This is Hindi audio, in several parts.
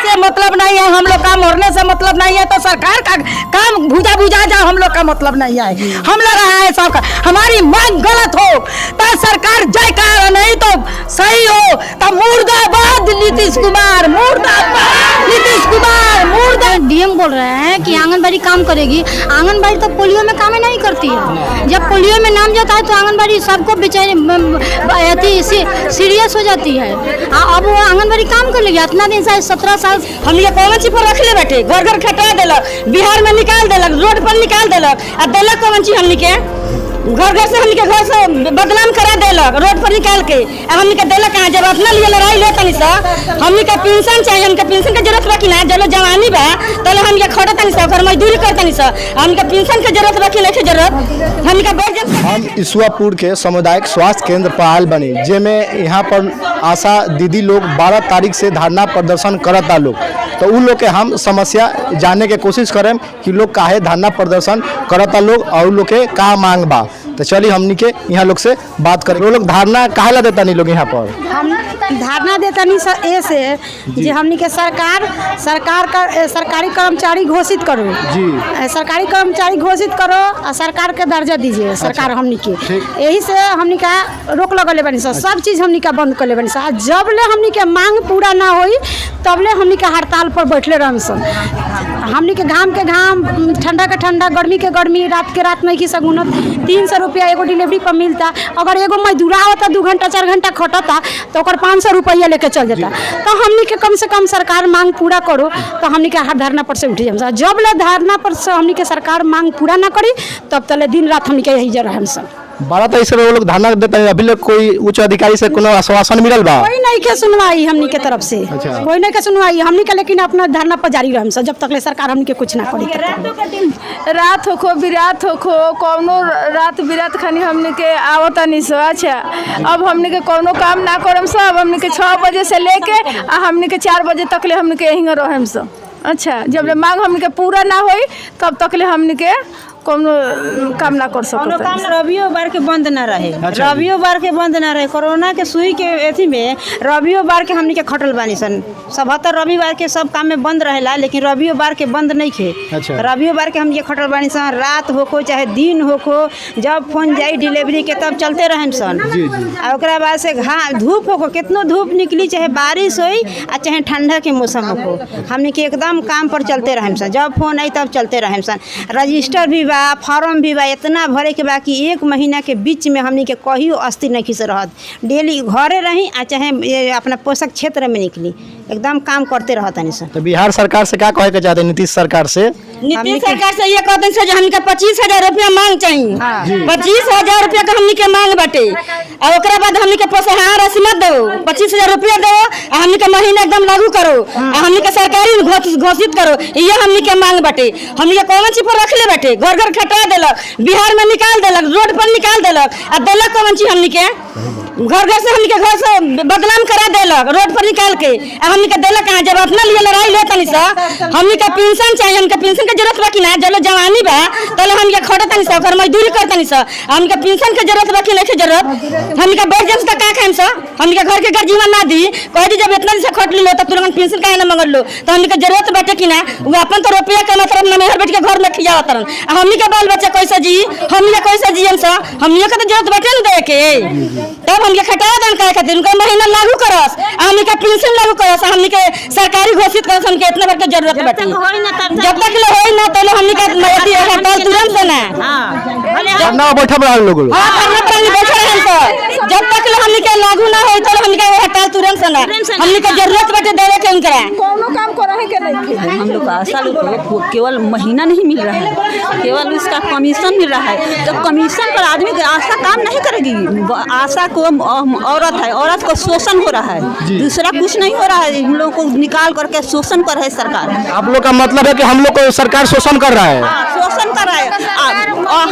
से मतलब नहीं है, हम लोग का मरने से मतलब नहीं है, तो सरकार का काम भुजा भुजा जाओ, हम लोग का मतलब नहीं है। हम लोग है सबका, हमारी मांग गलत हो तो सरकार जय कर, नहीं तो सही हो तो मुर्दाबाद नीतीश कुमार, मुर्दाबाद नीतीश कुमार, मुर्दाबाद। डीएम बोल रहे हैं कि आंगनबाड़ी काम करेगी, आंगनबाड़ी तो पोलियो में काम नहीं करती है। जब पोलियो में नाम जाता है तो आंगनबाड़ी सबको बेचारे सीरियस हो जाती है। अब वो आंगनबाड़ी काम कर लेगी, इतना दिन से 17 साल हम ये कौन ची पर रख ले बैठे, घर घर खटा देलक, बिहार में निकाल देलक, रोड पर निकाल देलक, आ देलक कौन ची हमनी के घर घर से, हमनी के घर से बदनाम करा देलक, रोड पर निकाल के। अब हमनी के देलक कहाँ, जब अपना लिए लड़ाई ले तनी सा, हमनी के पेंशन चाहिए, हमके पेंशन के जरूरत रखी ना, जब जवानी बा तले हम ये खड़ा तनी सा, घर मजदूरी कर तनी सा, हमनी के पेंशन के जरूरत रखी नहीं जरूरत, हमनी के बैठ। हम ईसुआपुर के सामुदायिक स्वास्थ्य केंद्र पर आयल बनी, जेमे यहाँ पर आशा दीदी लोग 12 तारीख से धरना प्रदर्शन करता लोग, तो उन लोग के हम समस्या जानने के कोशिश करें कि लोग काहे धरना प्रदर्शन करता लोग और लोग के का मांग बा। तो चलिए हमनी के यहाँ लोग से बात करें। वो लोग धारणा काहे ला देता नहीं लोग यहाँ पर? हम धारणा देता नहीं ऐसे जी, हमनी के सरकारी कर्मचारी घोषित करो जी, सरकारी कर्मचारी घोषित करो और सरकार के दर्जा दीजिए। सरकार हमनी के यही से हमनी का रोक लगले बनी सा, सब चीज़ हमनी का बंद कर ले बनी सा। जब ले हमनी के मांग पूरा ना होई तब ले हमनी के हड़ताल पर बैठले रहन सन। हमनी के घाम के घाम, ठंडा के ठंडा, गर्मी के गर्मी, रात के रात में की सगुनत 300 रुपया एगो डिलीवरी पर मिलता। अगर एगो मजदूर आवता 2 घंटा 4 घंटा खटता तो 500 रुपया लेके चल जाता। तो हमनी के कम से कम सरकार मांग पूरा करो, तो हमनी के धरना पर से उठी जाए। जब ले धरना पर से हमनी के सरकार मांग पूरा ना करी तब तले दिन रात हमनी के यही जरा हम सब 12 तारीख से वो लोग धरना देते हैं। अभी लोग कोई उच्च अधिकारी से कोनो आश्वासन मिलल बा? कोई नहीं के सुनवाई हमनी के तरफ से, कोई नहीं के सुनवाई हमनी के, लेकिन अपना धरना पर जारी रहम सब जब तक ले सरकार हमनी के कुछ ना करी। रात होखो बिरात होखो, कौनो रात बिरात खानी हमने के आवता नहीं सो। अच्छा, अब हमने के कौनो काम ना करम सब, हमने के 6 बजे से लेके हमने के 4 बजे तक ले हमने के यहीं रहम सब। अच्छा, जब ले मांग हमने के पूरा ना होई तब तक ले हमने के कोनो काम ना कर सकते। कोनो काम रवियो बार के बंद ना रहे, रवियो बार के बंद ना रहे। कोरोना के सुई के एथी में रवियो बार के हमनी के खटल बानी सन। 77 रविवार के सब काम में बंद रहेला, लेकिन रवियो बार के बंद नहीं खे। रवियो बार के हम ये खटल बानी सन, रात होको चाहे दिन होको, जब फोन जाई डिलीवरी के तब चलते रहन सन। और ओकरा बाद से धूप होको, कितनो धूप निकली, चाहे बारिश होई आ चाहे ठंडा के मौसम होको, हमनी के एकदम काम पर चलते रहन सन। जब फोन आई तब चलते रहन सन। रजिस्टर भी बा, फॉर्म भी बा, इतना भरे के बाकी 1 महीना के बीच में हमनी के कहियो अस्थिर नहीं खिस रहत। डेली घरे रही आ चाहे अपना पोषक क्षेत्र में निकली, एकदम काम करते रहता नहीं सर। तो बिहार सरकार से क्या कहे के चाहते हैं? नीतीश सरकार से नीतीश सरकार से ये कहते हैं हमनी के 25,000 रुपया मांग चाहिए। 25,000 रुपया का हमनी के मांग बाटे, और ओकरा बाद हमनी के प्रोत्साहन राशि मत दो, 25,000 रुपया दो, हमनी के महीना एकदम लागू करो, हमनी के सरकारी घोषित करो। ये हमनी के मांग बाटे। हमनी के कौन चीज पर रख ले बाटे, घर घर खटा देलक, बिहार में निकाल देलक, रोड पर निकाल देलक, आ देलक कौन चीज हमनी के घर घर से, हमनी के घर से बदनाम करा देलक, रोड पर निकाल के। अब हमनी के देलक कहाँ, जब अपना लिए लड़ाई ले तनी सा, हमनी के पेंशन चाहिए, हमके पेंशन के जरूरत रखी ना, जब जवानी बा तले हम ये खड़ा तनी सा, घर मजदूरी कर तनी सा, हमके पेंशन के जरूरत रखी नहीं जरूरत, हमनी के बैठ जाम तक का खाइम सा, हमनी के घर के गर्जीवन ना दी, कह दी जब इतना दिन से खट लो तब तुरंत पेंशन काहे ना मंगल लो, तो हमनी के जरूरत बाटे कि ना, वो अपन तो रुपया के मतलब ना मेहर बैठ के घर में खिया तरन, हमनी के बाल बच्चा कैसे जी, हमनी के कैसे जियम सा, हमनी के तो जरूरत बाटे ना दे के, तब हमके खटा दान करे खातिर उनका महीना लागू करस, हमनी के पेंशन लागू करस, हमनी के सरकारी घोषित करस, हमके इतना बार के जरूरत बाटे। जब तक ले होई ना तले हमनी के हड़ताल तुरंत से ना, धरना बैठा बड़ा लोग, हां धरना पर बैठे रहन सर। जब तक ले हमनी के लागू ना होई तले हमनी के हड़ताल तुरंत से ना, हमनी के जरूरत बाटे देवे के उनकरा कोनो काम करहे के नहीं। हम लोग आशा लोग केवल महीना नहीं मिल रहा है, केवल उसका कमीशन मिल रहा है। जब कमीशन पर आदमी की आशा काम नहीं करेगी, आशा को औरत है, औरत को शोषण हो रहा है, दूसरा कुछ नहीं हो रहा है। हम लोग को निकाल करके शोषण कर रहा है सरकार। आप लोग का मतलब है कि हम लोग को सरकार शोषण कर रहा है? शोषण कर रहा है। और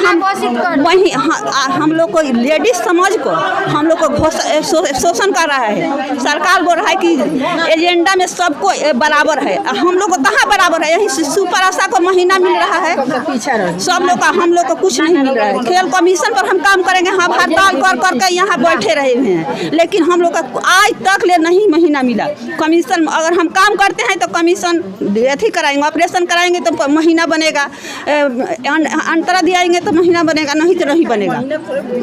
हम लोग को लेडीज समाज को हम लोग को शोषण कर रहा है। सरकार बोल रहा है कि एजेंडा में सबको बराबर है, हम लोग को कहाँ बराबर है? यही सुपर आशा को महीना मिल रहा है सब लोग का, हम लोग को कुछ नहीं मिल रहा है। खेल कमीशन पर हम काम करेंगे, हम हड़ताल कर करके यहाँ बैठे रहे हुए हैं, लेकिन हम लोग का आज तक ले नहीं महीना मिला कमीशन। अगर हम काम करते हैं तो कमीशन अथी कराएंगे, ऑपरेशन कराएंगे तो महीना बनेगा, अंतरा दियाएंगे तो महीना बनेगा, नहीं तो नहीं बनेगा।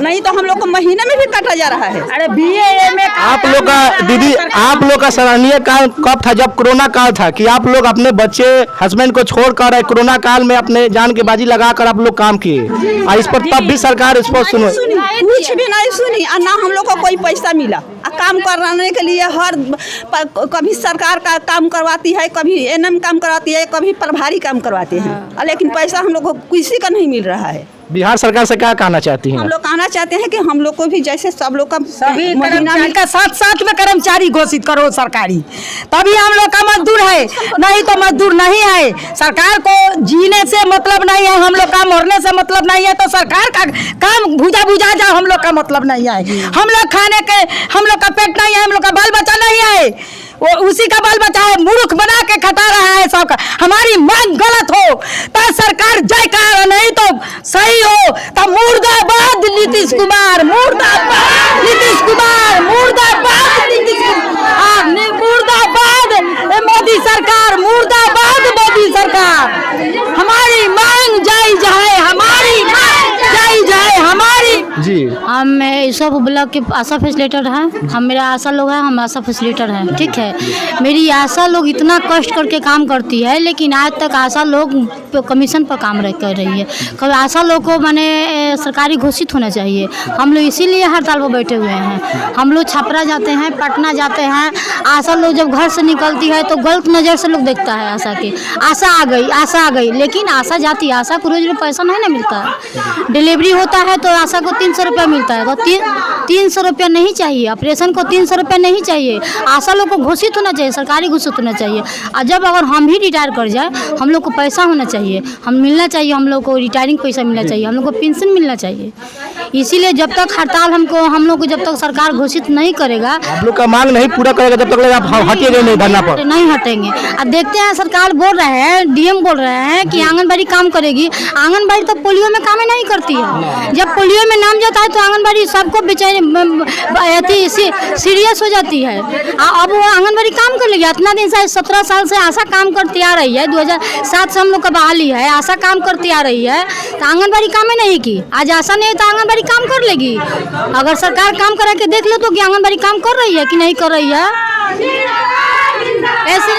नहीं तो हम लोग को महीने में भी काटा जा रहा है। अरे BA में आप लोग का दीदी, आप लोग का सराहनीय काल कब था? जब कोरोना काल था कि आप लोग अपने बच्चे हस्बैंड को छोड़कर कोरोना काल में अपने जान की बाजी लगाकर आप लोग काम किए, और इस पर तब भी सरकार इस पर सुनो कुछ भी नहीं सुनी, और ना हम लोग को कोई पैसा मिला। काम कराने के लिए हर कभी सरकार का काम करवाती है, कभी NM काम करवाती है, कभी प्रभारी काम करवाते हैं, लेकिन पैसा हम लोग को किसी का नहीं मिल रहा है। बिहार सरकार से क्या कहना चाहती हैं? हम लोग कहना चाहते हैं कि हम लोग को भी जैसे सब लोग का सभी महीना कर्मचारी का साथ में कर्मचारी घोषित करो सरकारी, तभी हम लोग का मजदूर है, नहीं तो मजदूर नहीं है। सरकार को जीने से मतलब नहीं है, हम लोग का मरने से मतलब नहीं है, तो सरकार का काम भुजा जाओ, हम लोग का मतलब नहीं है। हम लोग खाने के, हम लोग का पेट नहीं है, हम लोग का बाल बच्चा नहीं है, वो उसी का बाल बच्चा है, मूर्ख बना के खटा रहा है सबका। हमारी मांग गलत हो तो सरकार जयकार, नहीं तो सही हो तो मुर्दाबाद नीतीश कुमार, मुर्दाबाद नीतीश कुमार, मुर्दाबाद नीतीश कुमार, मुर्दाबाद मोदी सरकार, मुर्दाबाद मोदी सरकार। हमारी मांग जायज है, हमारी मांग जायज है, हमारी। जी हम ईसब ब्लॉक के आशा फैसिलिटेटर हैं, हम मेरा आशा लोग हैं, हम आशा फैसिलिटेटर हैं, ठीक है। मेरी आशा लोग इतना कष्ट करके काम करती है, लेकिन आज तक आशा लोग कमीशन पर काम कर रही है। कभी आशा लोग को माने सरकारी घोषित होना चाहिए। हम लोग इसीलिए हड़ताल पर बैठे हुए हैं। हम लोग छपरा जाते हैं, पटना जाते हैं, आशा लोग जब घर से निकलती है तो गलत नज़र से लोग देखता है आशा की। आशा आ गई, लेकिन आशा जाती है, आशा को रोज पैसा नहीं ना मिलता है। डिलीवरी होता है तो आशा को 300 रुपया मिलता है, तो 300 रुपया नहीं चाहिए, ऑपरेशन को 300 रुपया नहीं चाहिए। आशा लोग को घोषित होना चाहिए, सरकारी घोषित होना चाहिए। और जब अगर हम भी रिटायर कर जाए, हम लोग को पैसा होना चाहिए, हम मिलना चाहिए, हम लोग को रिटायरिंग पैसा मिलना चाहिए, हम लोग को पेंशन मिलना चाहिए। इसीलिए जब तक हड़ताल हम लोग को जब तक सरकार घोषित नहीं करेगा, आप लोग का मांग नहीं पूरा करेगा जब तक आप हटिएगा नहीं धरना पर, नहीं हटेंगे। अब देखते हैं, सरकार बोल रहे हैं, DM बोल रहे हैं कि आंगनबाड़ी काम करेगी। आंगनबाड़ी तो पोलियो में काम नहीं करती है। जब पोलियो में नाम जाता है तो आंगनबाड़ी सबको बेचारे सीरियस हो जाती है। अब वो आंगनबाड़ी काम कर लेगी। इतना दिन से 17 साल से आशा काम करती आ रही है, 2007 से हम लोग का बहाली है, आशा काम करती आ रही है, तो आंगनबाड़ी काम ही नहीं की। आज आशा नहीं है तो आंगनबाड़ी काम कर लेगी। अगर सरकार काम करा के देख लो तो कि आंगनबाड़ी काम कर रही है कि नहीं कर रही है। ऐसे